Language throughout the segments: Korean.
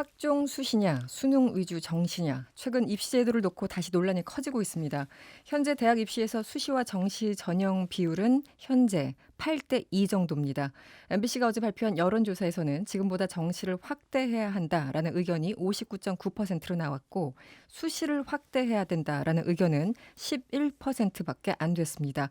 학종 수시냐, 수능 위주 정시냐, 최근 입시 제도를 놓고 다시 논란이 커지고 있습니다. 현재 대학 입시에서 수시와 정시 전형 비율은 현재 8대 2 정도입니다. MBC가 어제 발표한 여론조사에서는 지금보다 정시를 확대해야 한다라는 의견이 59.9%로 나왔고 수시를 확대해야 된다라는 의견은 11%밖에 안 됐습니다.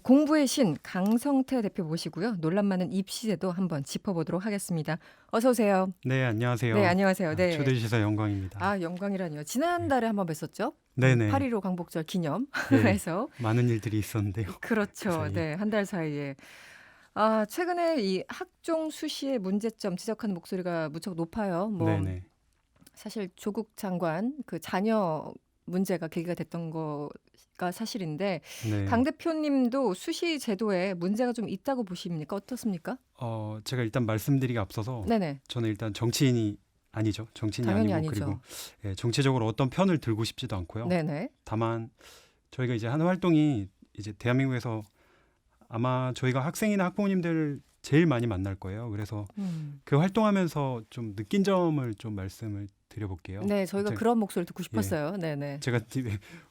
공부의 신 강성태 대표 모시고요. 논란 많은 입시제도 한번 짚어보도록 하겠습니다. 어서 오세요. 네, 안녕하세요. 네, 안녕하세요. 네. 초대해 주셔서 영광입니다. 아, 영광이라니요. 지난달에 한번 뵀었죠? 네네. 8.15 강복절 네, 기념해서. 많은 일들이 있었는데요. 그렇죠. 사이에. 네, 한 달 사이에. 최근에 이 학종 수시의 문제점 지적하는 목소리가 무척 높아요. 네네. 사실 조국 장관 그 자녀 문제가 계기가 됐던 거가 사실인데 강 네. 대표님도 수시 제도에 문제가 좀 있다고 보십니까? 어떻습니까? 제가 일단 말씀드리기 앞서서 네네. 저는 일단 정치인이 아니죠. 정치인이 당연히 아니고 아니죠. 그리고 정치적으로 어떤 편을 들고 싶지도 않고요. 네네. 다만 저희가 이제 하는 활동이 이제 대한민국에서 아마 저희가 학생이나 학부모님들 제일 많이 만날 거예요. 그래서 음. 그 활동하면서 좀 느낀 점을 좀 말씀을 드려볼게요. 네, 저희가 제가, 그런 목소리 듣고 예, 싶었어요. 네네. 제가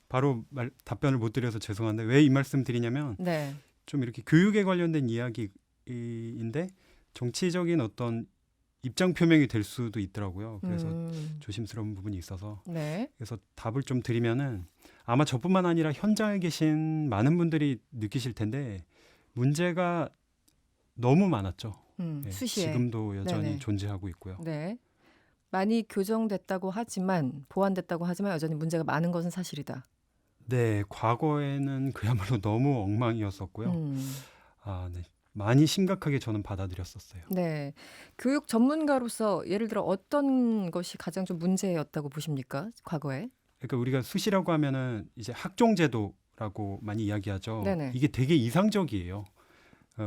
바로 답변을 못 드려서 죄송한데 왜 이 말씀 드리냐면 네. 좀 이렇게 교육에 관련된 이야기인데 정치적인 어떤 입장 표명이 될 수도 있더라고요. 그래서 조심스러운 부분이 있어서 네. 그래서 답을 좀 드리면은 아마 저뿐만 아니라 현장에 계신 많은 분들이 느끼실 텐데 문제가 너무 많았죠. 예, 수시에. 지금도 여전히 네네. 존재하고 있고요. 네. 많이 교정됐다고 하지만 보완됐다고 하지만 여전히 문제가 많은 것은 사실이다. 네, 과거에는 그야말로 너무 엉망이었었고요. 음. 네. 많이 심각하게 저는 받아들였었어요. 네. 교육 전문가로서 예를 들어 어떤 것이 가장 좀 문제였다고 보십니까? 과거에? 그러니까 우리가 수시라고 하면은 이제 학종제도라고 많이 이야기하죠. 네네. 이게 되게 이상적이에요.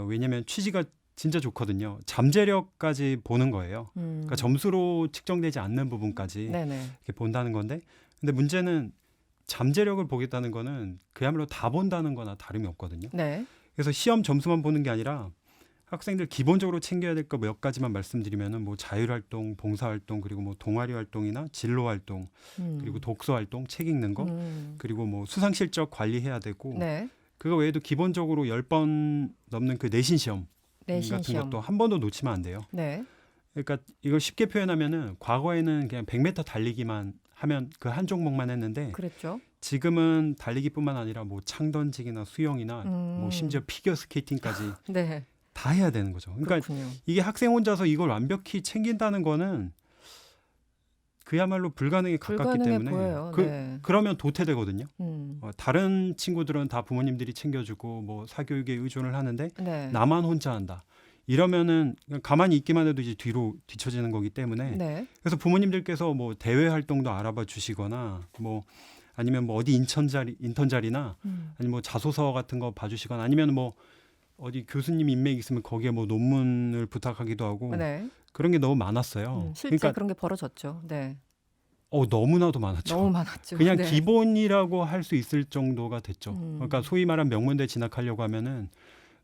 왜냐하면 취지가 진짜 좋거든요. 잠재력까지 보는 거예요. 그러니까 점수로 측정되지 않는 부분까지 네네. 이렇게 본다는 건데, 근데 문제는 잠재력을 보겠다는 거는 그야말로 다 본다는 거나 다름이 없거든요. 네. 그래서 시험 점수만 보는 게 아니라 학생들 기본적으로 챙겨야 될 거 몇 가지만 말씀드리면은 뭐 자율활동, 봉사활동, 그리고 뭐 동아리 활동이나 진로활동, 그리고 독서활동, 책 읽는 거, 그리고 뭐 수상실적 관리해야 되고, 네. 그거 외에도 기본적으로 10번 넘는 그 내신 시험 내신 같은 시험. 것도 한 번도 놓치면 안 돼요. 네. 그러니까 이걸 쉽게 표현하면은 과거에는 그냥 100m 달리기만 하면 그 한 종목만 했는데 그랬죠. 지금은 달리기뿐만 아니라 뭐 창 던지기나 수영이나 뭐 심지어 피겨 스케이팅까지 네. 다 해야 되는 거죠. 그러니까 그렇군요. 이게 학생 혼자서 이걸 완벽히 챙긴다는 거는 그야말로 불가능에 가깝기 불가능해 때문에 보여요. 네. 그러면 도태되거든요. 음. 다른 친구들은 다 부모님들이 챙겨주고 뭐 사교육에 의존을 하는데 네. 나만 혼자 한다. 이러면은 그냥 가만히 있기만 해도 이제 뒤로 뒤처지는 거기 때문에 네. 그래서 부모님들께서 뭐 대외 활동도 알아봐 주시거나 뭐 아니면 뭐 어디 인턴 자리나 아니면 뭐 자소서 같은 거 봐주시거나 아니면 뭐 어디 교수님 인맥 있으면 거기에 뭐 논문을 부탁하기도 하고 네. 그런 게 너무 많았어요. 실제 그러니까 그런 게 벌어졌죠. 네. 너무나도 많았죠. 너무 많았죠. 그냥 네. 기본이라고 할 수 있을 정도가 됐죠. 그러니까 소위 말한 명문대 진학하려고 하면은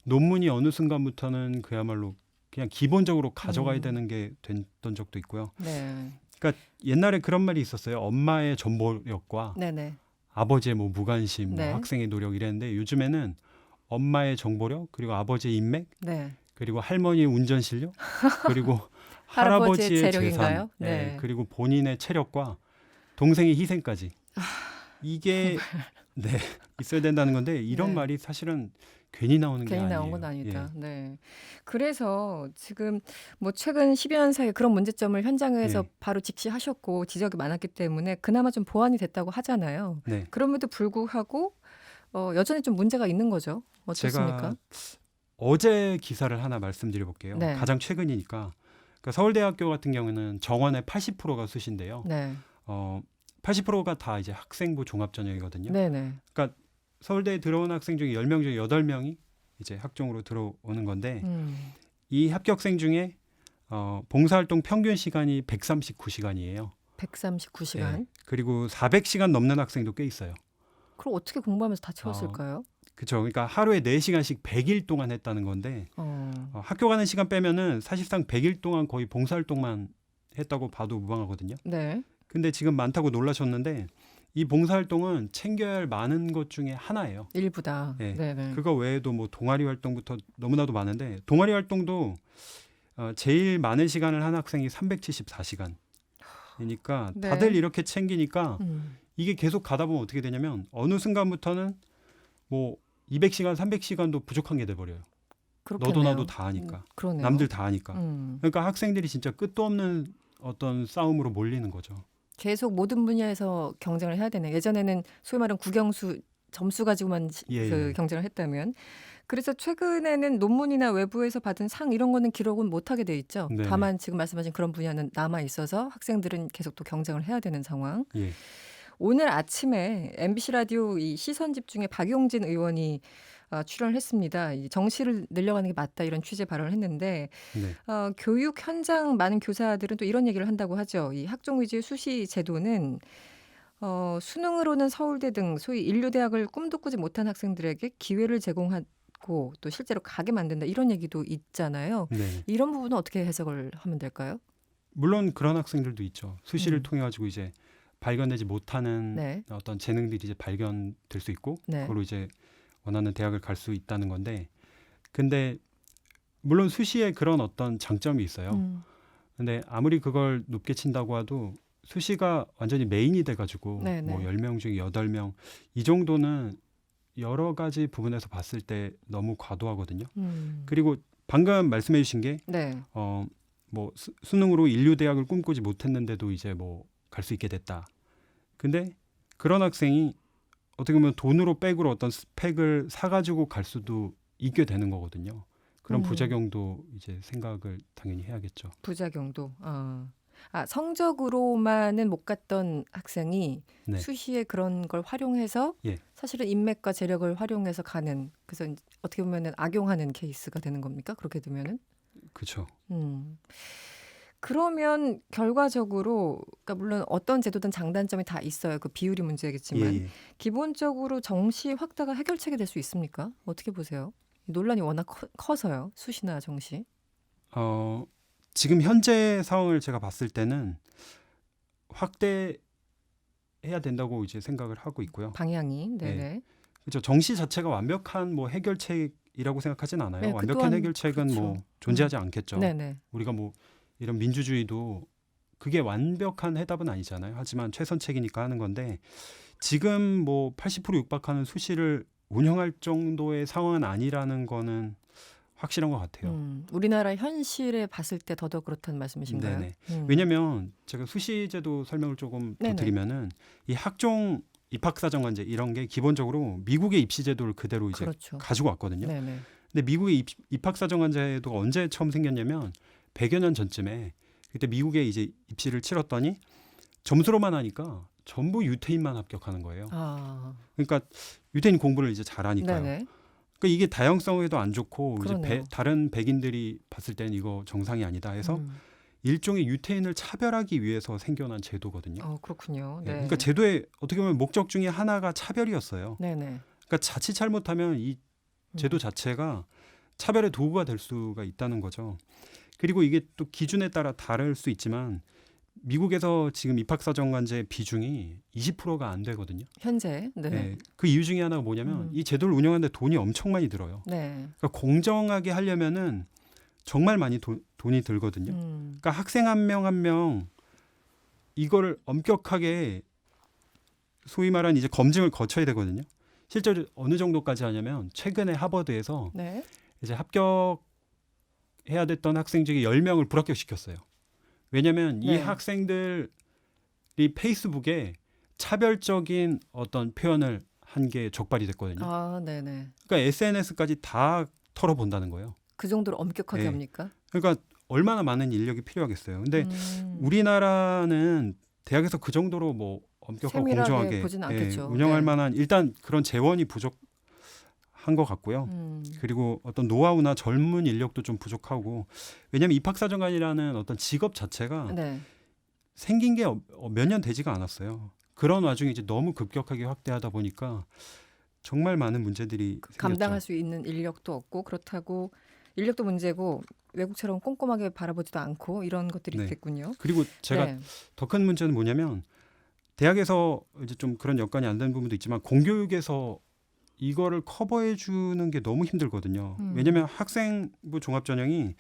논문이 어느 순간부터는 그야말로 그냥 기본적으로 가져가야 되는 게 됐던 적도 있고요. 네. 그러니까 옛날에 그런 말이 있었어요. 엄마의 전보력과 네네. 아버지의 뭐 무관심, 뭐 네. 학생의 노력 이랬는데 요즘에는 엄마의 정보력 그리고 아버지의 인맥 네. 그리고 할머니의 운전 실력 그리고 할아버지의 할아버지의 재력인가요? 재산 네. 그리고 본인의 체력과 동생의 희생까지 이게 네, 있어야 된다는 건데 이런 네. 말이 사실은 괜히 나오는 게 괜히 아니에요. 나온 건 아니다. 예. 네. 그래서 지금 뭐 최근 10여 년 사이에 그런 문제점을 현장에서 예. 바로 직시하셨고 지적이 많았기 때문에 그나마 좀 보완이 됐다고 하잖아요. 네. 그럼에도 불구하고 여전히 좀 문제가 있는 거죠. 어떻습니까? 제가 어제 기사를 하나 말씀드려 볼게요. 네. 가장 최근이니까. 그러니까 서울대학교 같은 경우는 정원의 80%가 수시인데요. 네. 80%가 다 이제 학생부 종합전형이거든요. 네네. 그러니까 서울대에 들어온 학생 중에 10명 중에 8명이 이제 학종으로 들어오는 건데 이 합격생 중에 봉사활동 평균 시간이 139시간이에요. 139시간. 그리고 400시간 넘는 학생도 꽤 있어요. 그럼 어떻게 공부하면서 다 채웠을까요? 그렇죠. 그러니까 하루에 4시간씩 100일 동안 했다는 건데 학교 가는 시간 빼면은 사실상 100일 동안 거의 봉사활동만 했다고 봐도 무방하거든요. 네. 근데 지금 많다고 놀라셨는데 이 봉사활동은 챙겨야 할 많은 것 중에 하나예요. 일부다. 예. 네네. 그거 외에도 뭐 동아리 활동부터 너무나도 많은데 동아리 활동도 제일 많은 시간을 한 학생이 374시간. 그러니까 네. 다들 이렇게 챙기니까 이게 계속 가다 보면 어떻게 되냐면 어느 순간부터는 뭐 200시간, 300시간도 부족한 게 돼버려요. 그렇겠네요. 너도 나도 다 하니까. 그러네요. 남들 다 하니까. 음. 그러니까 학생들이 진짜 끝도 없는 어떤 싸움으로 몰리는 거죠. 계속 모든 분야에서 경쟁을 해야 되네. 예전에는 소위 말하는 국영수 점수 가지고만 예, 그 예. 경쟁을 했다면. 그래서 최근에는 논문이나 외부에서 받은 상 이런 거는 기록은 못 하게 돼 있죠. 네네. 다만 지금 말씀하신 그런 분야는 남아 있어서 학생들은 계속 또 경쟁을 해야 되는 상황. 예. 오늘 아침에 MBC 라디오 이 시선 집중에 박용진 의원이 출연을 했습니다. 이 정시를 늘려가는 게 맞다 이런 취재 발언을 했는데 네. 교육 현장 많은 교사들은 또 이런 얘기를 한다고 하죠. 이 학종 위주의 수시 제도는 수능으로는 서울대 등 소위 인류대학을 꿈도 꾸지 못한 학생들에게 기회를 제공하고 또 실제로 가게 만든다 이런 얘기도 있잖아요. 네. 이런 부분은 어떻게 해석을 하면 될까요? 물론 그런 학생들도 있죠. 수시를 음. 통해 가지고 이제 발견되지 못하는 네. 어떤 재능들이 이제 발견될 수 있고 네. 그걸로 이제 원하는 대학을 갈 수 있다는 건데 근데 물론 수시에 그런 어떤 장점이 있어요. 근데 아무리 그걸 높게 친다고 해도 수시가 완전히 메인이 돼 가지고 네네. 뭐 10명 중에 8명 이 정도는 여러 가지 부분에서 봤을 때 너무 과도하거든요. 그리고 방금 말씀해 주신 게 네. 뭐 수능으로 인류 대학을 꿈꾸지 못했는데도 이제 뭐 갈 수 있게 됐다. 근데 그런 학생이 어떻게 보면 돈으로 백으로 어떤 스펙을 사가지고 갈 수도 있게 되는 거거든요. 그런 부작용도 이제 생각을 당연히 해야겠죠. 부작용도. 성적으로만은 못 갔던 학생이 네. 수시에 그런 걸 활용해서 예. 사실은 인맥과 재력을 활용해서 가는 그래서 어떻게 보면은 악용하는 케이스가 되는 겁니까? 그렇게 되면은. 그렇죠. 그러면 결과적으로 그러니까 물론 어떤 제도든 장단점이 다 있어요. 그 비율이 문제겠지만 예. 기본적으로 정시 확대가 해결책이 될 수 있습니까? 어떻게 보세요? 논란이 워낙 커서요. 수시나 정시. 지금 현재 상황을 제가 봤을 때는 확대해야 된다고 이제 생각을 하고 있고요. 방향이. 네네. 그렇죠. 정시 자체가 완벽한 뭐 해결책이라고 생각하진 않아요. 네, 그 완벽한 또한 해결책은 그렇죠. 뭐 존재하지 않겠죠. 네네. 우리가 뭐 이런 민주주의도 그게 완벽한 해답은 아니잖아요. 하지만 최선책이니까 하는 건데 지금 뭐 80% 육박하는 수시를 운영할 정도의 상황은 아니라는 거는 확실한 것 같아요. 우리나라 현실에 봤을 때 더더욱 그렇다는 말씀이신가요? 네네. 왜냐하면 제가 수시제도 설명을 조금 더 네네. 드리면은 이 학종 입학사정관제 이런 게 기본적으로 미국의 입시제도를 그대로 이제 그렇죠. 가지고 왔거든요. 네네. 근데 미국의 입학사정관제도가 언제 처음 생겼냐면 100여 년 전쯤에 그때 미국에 이제 입시를 치렀더니 점수로만 하니까 전부 유태인만 합격하는 거예요. 그러니까 유태인 공부를 이제 잘하니까요. 네네. 그러니까 이게 다양성에도 안 좋고 이제 그러네요. 다른 백인들이 봤을 때는 이거 정상이 아니다 해서 일종의 유태인을 차별하기 위해서 생겨난 제도거든요. 그렇군요. 네. 네. 그러니까 제도의 어떻게 보면 목적 중에 하나가 차별이었어요. 네네. 그러니까 자칫 잘못하면 이 제도 자체가 차별의 도구가 될 수가 있다는 거죠. 그리고 이게 또 기준에 따라 다를 수 있지만 미국에서 지금 입학사정관제 비중이 20%가 안 되거든요. 현재. 네. 네. 그 이유 중에 하나가 뭐냐면 이 제도를 운영하는데 돈이 엄청 많이 들어요. 네. 그러니까 공정하게 하려면은 정말 많이 돈이 들거든요. 그러니까 학생 한 명 한 명 이거를 엄격하게 소위 말하는 이제 검증을 거쳐야 되거든요. 실제로 어느 정도까지 하냐면 최근에 하버드에서 네. 이제 합격해야 됐던 학생 중에 10명을 불합격시켰어요. 왜냐하면 이 네. 학생들이 페이스북에 차별적인 어떤 표현을 한 게 적발이 됐거든요. 네네. 그러니까 SNS까지 다 털어본다는 거예요. 그 정도로 엄격하게 네. 합니까? 그러니까 얼마나 많은 인력이 필요하겠어요. 근데 우리나라는 대학에서 그 정도로 뭐 엄격하고 세밀하게 공정하게 보진 않겠죠. 운영할 네. 만한 일단 그런 재원이 부족한 것 같고요. 그리고 어떤 노하우나 젊은 인력도 좀 부족하고 왜냐하면 입학사정관이라는 어떤 직업 자체가 네. 생긴 게 몇 년 되지가 않았어요. 그런 와중에 이제 너무 급격하게 확대하다 보니까 정말 많은 문제들이 생겼죠. 감당할 수 있는 인력도 없고 그렇다고 인력도 문제고 외국처럼 꼼꼼하게 바라보지도 않고 이런 것들이 네. 있겠군요. 그리고 제가 네. 더 큰 문제는 뭐냐면 대학에서 이제 좀 그런 여건이 안 되는 부분도 있지만 공교육에서 이거를 커버해 주는 게 너무 힘들거든요. 왜냐하면 학생부 종합전형이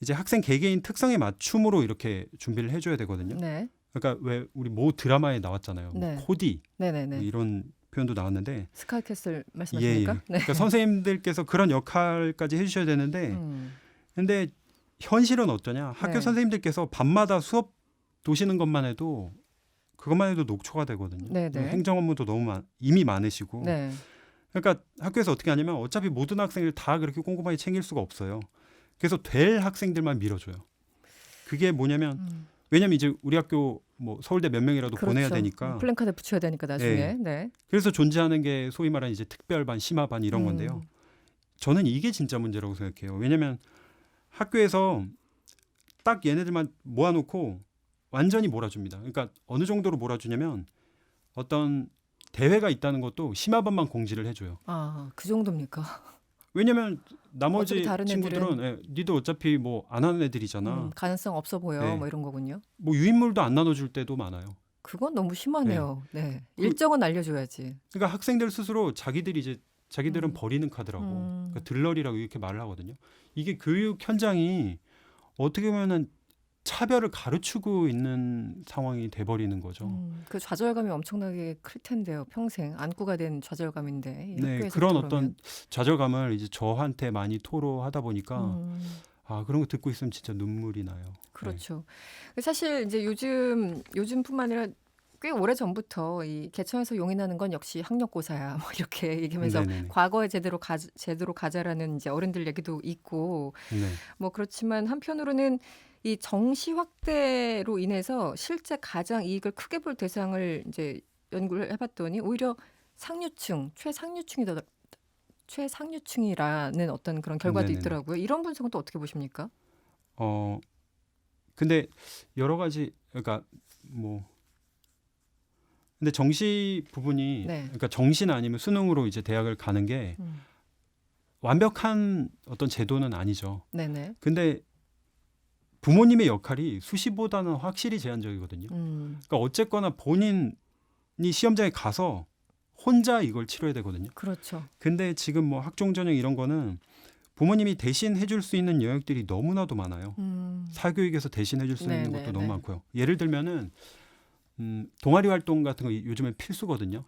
이제 학생 개개인 특성에 맞춤으로 이렇게 준비를 해줘야 되거든요. 네. 그러니까 왜 우리 모 드라마에 나왔잖아요. 뭐 네. 코디 네네네. 뭐 이런 표현도 나왔는데 스카이캐슬 말씀하십니까? 네. 그러니까 선생님들께서 그런 역할까지 해주셔야 되는데 근데 현실은 어떠냐? 학교 네. 선생님들께서 밤마다 수업 도시는 것만 해도 그것만 해도 녹초가 되거든요. 네네. 행정 업무도 너무 이미 많으시고 네. 그러니까 학교에서 어떻게 하냐면 어차피 모든 학생을 다 그렇게 꼼꼼하게 챙길 수가 없어요. 그래서 될 학생들만 밀어줘요. 그게 뭐냐면 왜냐면 이제 우리 학교 뭐 서울대 몇 명이라도 그렇죠. 보내야 되니까 플랜카드 붙여야 되니까 나중에. 네. 그래서 존재하는 게 소위 말하는 이제 특별반, 심화반 이런 건데요. 저는 이게 진짜 문제라고 생각해요. 왜냐면 학교에서 딱 얘네들만 모아놓고 완전히 몰아줍니다. 그러니까 어느 정도로 몰아주냐면 어떤 대회가 있다는 것도 심화반만 공지를 해줘요. 아, 그 정도입니까? 왜냐면 나머지 어차피 다른 친구들은 니들 어차피 뭐 안 하는 애들이잖아. 가능성 없어 보여. 네. 뭐 이런 거군요. 뭐 유인물도 안 나눠줄 때도 많아요. 그건 너무 심하네요. 네. 일정은 알려줘야지. 그러니까 학생들 스스로 자기들은 버리는 카드라고 그러니까 들러리라고 이렇게 말을 하거든요. 이게 교육 현장이 어떻게 보면은 차별을 가르치고 있는 상황이 돼버리는 거죠. 그 좌절감이 엄청나게 클 텐데요. 평생 안고가 된 좌절감인데. 이 네, 학교에서 그런 그러면. 어떤 좌절감을 이제 저한테 많이 토로하다 보니까 아 그런 거 듣고 있으면 진짜 눈물이 나요. 그렇죠. 사실 이제 요즘뿐만 아니라 꽤 오래 전부터 이 개천에서 용인하는 건 역시 학력고사야. 뭐 이렇게 얘기하면서 네네네. 과거에 제대로 가자라는 이제 어른들 얘기도 있고 네. 뭐 그렇지만 한편으로는 이 정시 확대로 인해서 실제 가장 이익을 크게 볼 대상을 이제 연구를 해봤더니 오히려 상류층, 최상류층이라는 어떤 그런 결과도 네네네. 있더라고요. 이런 분석은 또 어떻게 보십니까? 근데 여러 가지 그러니까 뭐 근데 정시 부분이 네. 그러니까 정시나 아니면 수능으로 이제 대학을 가는 게 완벽한 어떤 제도는 아니죠. 네네. 근데 부모님의 역할이 수시보다는 확실히 제한적이거든요. 그러니까 어쨌거나 본인이 시험장에 가서 혼자 이걸 치러야 되거든요. 그렇죠. 근데 지금 뭐 학종 전형 이런 거는 부모님이 대신 해줄 수 있는 영역들이 너무나도 많아요. 사교육에서 대신 해줄 수 있는 네네네. 것도 너무 많고요. 예를 들면은 동아리 활동 같은 거 요즘엔 필수거든요.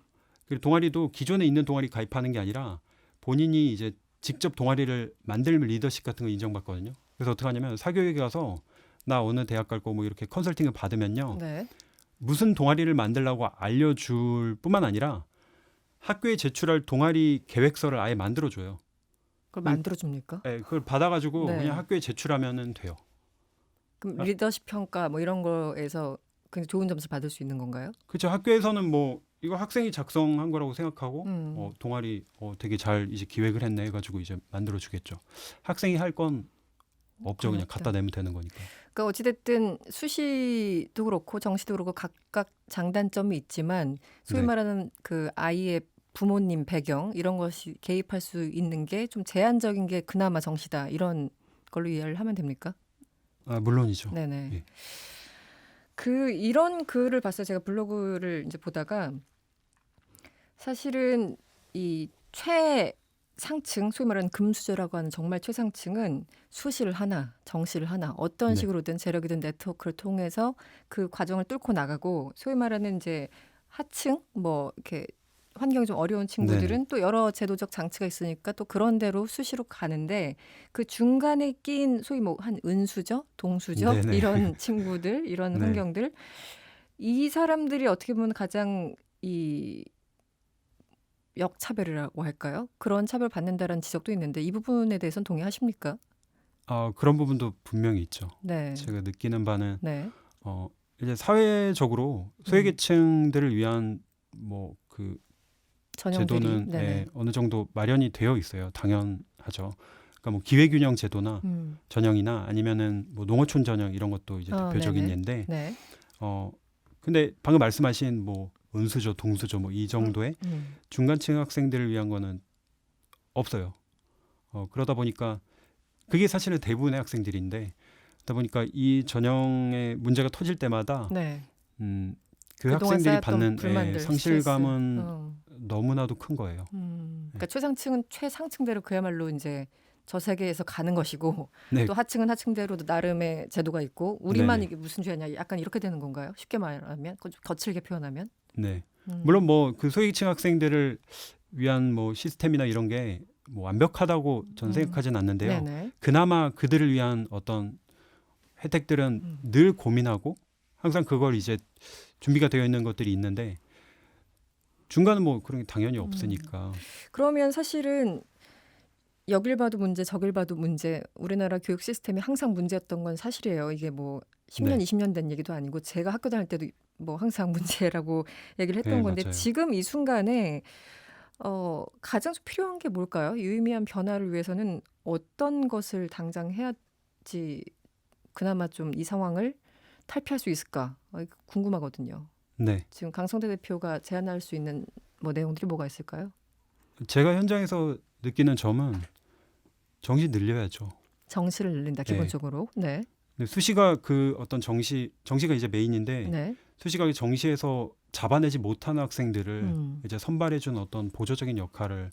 그리고 동아리도 기존에 있는 동아리 가입하는 게 아니라 본인이 이제 직접 동아리를 만들면 리더십 같은 거 인정받거든요. 그래서 어떻게 하냐면 사교육에 가서 나 어느 대학 갈 거 뭐 이렇게 컨설팅을 받으면요. 네. 무슨 동아리를 만들라고 알려줄 뿐만 아니라 학교에 제출할 동아리 계획서를 아예 만들어줘요. 그걸 만들어줍니까? 네, 그걸 받아가지고 네. 그냥 학교에 제출하면은 돼요. 그럼 리더십 평가 뭐 이런 거에서 그냥 좋은 점수 받을 수 있는 건가요? 그렇죠. 학교에서는 뭐 이거 학생이 작성한 거라고 생각하고 동아리 되게 잘 이제 기획을 했네 해가지고 이제 만들어 주겠죠. 학생이 할 건 없죠. 그냥 갖다 내면 되는 거니까. 그러니까 어찌됐든 수시도 그렇고 정시도 그렇고 각각 장단점이 있지만 소위 네. 말하는 그 아이의 부모님 배경 이런 것이 개입할 수 있는 게 좀 제한적인 게 그나마 정시다 이런 걸로 이해를 하면 됩니까? 아, 물론이죠. 네네. 예. 이런 글을 봤어요. 제가 블로그를 이제 보다가 사실은 이 최상층, 소위 말하는 금수저라고 하는 정말 최상층은 수시를 하나, 정시를 하나, 어떤 네. 식으로든 재력이든 네트워크를 통해서 그 과정을 뚫고 나가고 소위 말하는 이제 하층, 뭐 이렇게 환경이 좀 어려운 친구들은 또 여러 제도적 장치가 있으니까 또 그런 대로 수시로 가는데 그 중간에 끼인 소위 뭐 한 은수저, 동수저 네네. 이런 친구들, 이런 네. 환경들 이 사람들이 어떻게 보면 가장 이 역차별이라고 할까요? 그런 차별 받는다라는 지적도 있는데 이 부분에 대해서는 동의하십니까? 그런 부분도 분명히 있죠. 네. 제가 느끼는 바는 네. 이제 사회적으로 소외계층들을 위한 뭐 그 전형들이 제도는 어느 정도 마련이 되어 있어요. 당연하죠. 그러니까 뭐 기회균형 제도나 전형이나 아니면은 뭐 농어촌 전형 이런 것도 이제 대표적인 네네. 예인데 네. 근데 방금 말씀하신 뭐 은수저, 동수저 뭐 이 정도의 중간층 학생들을 위한 거는 없어요. 그러다 보니까 그게 사실은 대부분의 학생들인데 그러다 보니까 이 전형의 문제가 터질 때마다 네. 그 그동안 학생들이 쌓였던 받는 불만들, 상실감은 스트레스. 너무나도 큰 거예요. 그러니까 최상층은 최상층대로 그야말로 이제 저 세계에서 가는 것이고 네, 또 하층은 하층대로 나름의 제도가 있고 우리만 네네. 이게 무슨 죄냐 약간 이렇게 되는 건가요? 쉽게 말하면 좀 거칠게 표현하면 네. 음. 물론 뭐 그 소외계층 학생들을 위한 뭐 시스템이나 이런 게 뭐 완벽하다고 저는 생각하진 않는데요. 네네. 그나마 그들을 위한 어떤 혜택들은 늘 고민하고 항상 그걸 이제 준비가 되어 있는 것들이 있는데 중간은 뭐 그런 게 당연히 없으니까. 그러면 사실은 여길 봐도 문제 저길 봐도 문제 우리나라 교육 시스템이 항상 문제였던 건 사실이에요. 이게 뭐 10년 네. 20년 된 얘기도 아니고 제가 학교 다닐 때도 뭐 항상 문제라고 얘기를 했던 네, 건데 맞아요. 지금 이 순간에 가장 좀 필요한 게 뭘까요? 유의미한 변화를 위해서는 어떤 것을 당장 해야지 그나마 좀 이 상황을 탈피할 수 있을까? 이거 궁금하거든요. 네. 지금 강성대 대표가 제안할 수 있는 뭐 내용들이 뭐가 있을까요? 제가 현장에서 느끼는 점은 정시 늘려야죠. 정시를 늘린다 네. 기본적으로. 네. 근데 수시가 그 어떤 정시가 이제 메인인데 네. 수시가 정시에서 잡아내지 못하는 학생들을 음. 이제 선발해준 어떤 보조적인 역할을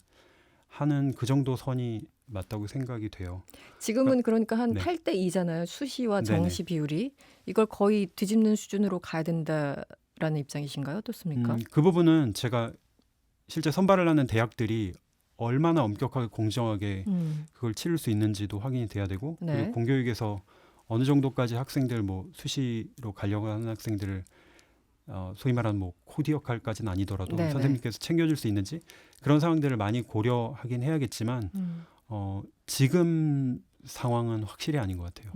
하는 그 정도 선이 맞다고 생각이 돼요. 지금은 그러니까 한 네. 8대 2잖아요. 수시와 네네. 정시 비율이. 이걸 거의 뒤집는 수준으로 가야 된다라는 입장이신가요? 어떻습니까? 그 부분은 제가 실제 선발을 하는 대학들이 얼마나 엄격하게 공정하게 그걸 치를 수 있는지도 확인이 돼야 되고 네. 그리고 공교육에서 어느 정도까지 학생들 뭐 수시로 가려고 하는 학생들을 소위 말하는 뭐 코디 역할까지는 아니더라도 네네. 선생님께서 챙겨줄 수 있는지 그런 상황들을 많이 고려하긴 해야겠지만 지금 상황은 확실히 아닌 것 같아요.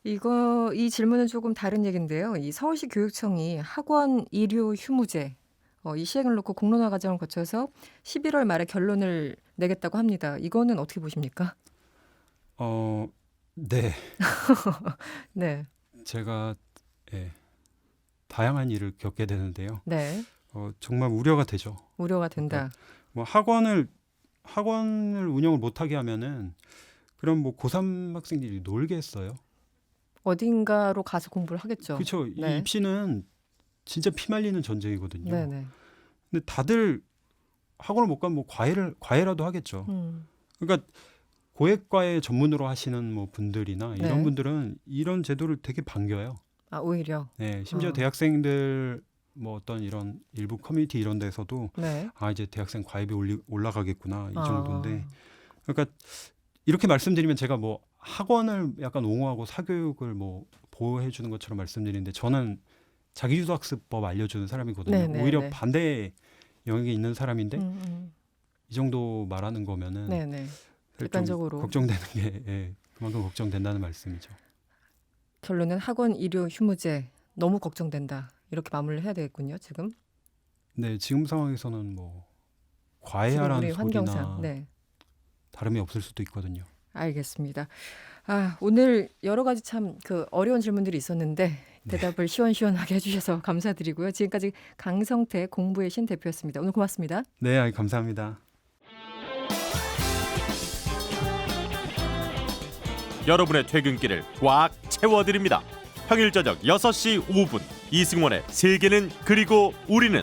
이 질문은 조금 다른 얘기인데요. 이 서울시 교육청이 학원 일요 휴무제 이 시행을 놓고 공론화 과정을 거쳐서 11월 말에 결론을 내겠다고 합니다. 이거는 어떻게 보십니까? 네, 네, 제가 다양한 일을 겪게 되는데요. 네, 정말 우려가 되죠. 우려가 된다. 뭐 학원을 운영을 못하게 하면은 그럼 뭐 고3 학생들이 놀게 했어요. 어딘가로 가서 공부를 하겠죠. 그렇죠. 네. 이 입시는 진짜 피 말리는 전쟁이거든요. 네, 네. 근데 다들 학원을 못 가면 뭐 과외라도 하겠죠. 그러니까 고액과외 전문으로 하시는 뭐 분들이나 네. 이런 분들은 이런 제도를 되게 반겨요. 아, 오히려. 네, 심지어 대학생들 뭐 어떤 이런 일부 커뮤니티 이런 데서도 네. 이제 대학생 과외비 올라가겠구나 이 정도인데 아, 그러니까 이렇게 말씀드리면 제가 뭐 학원을 약간 옹호하고 사교육을 뭐 보호해 주는 것처럼 말씀드리는데 저는 자기주도학습법 알려주는 사람이거든요. 네네, 오히려 네. 반대 영역에 있는 사람인데 음. 이 정도 말하는 거면은 네, 네. 좀 객관적으로 걱정되는 게 그만큼 걱정된다는 말씀이죠. 결론은 학원 일요 휴무제 너무 걱정된다. 이렇게 마무리를 해야 되겠군요. 지금 네, 지금 상황에서는 뭐 지금 과외하라는 우리 소리나 환경상. 네. 다름이 없을 수도 있거든요. 알겠습니다. 오늘 여러 가지 참 그 어려운 질문들이 있었는데 대답을 시원시원하게 해주셔서 감사드리고요. 지금까지 강성태 공부의 신 대표였습니다. 오늘 고맙습니다. 네, 감사합니다. 여러분의 퇴근길을 꽉 채워드립니다. 평일 저녁 6시 5분 이승원의 세계는 그리고 우리는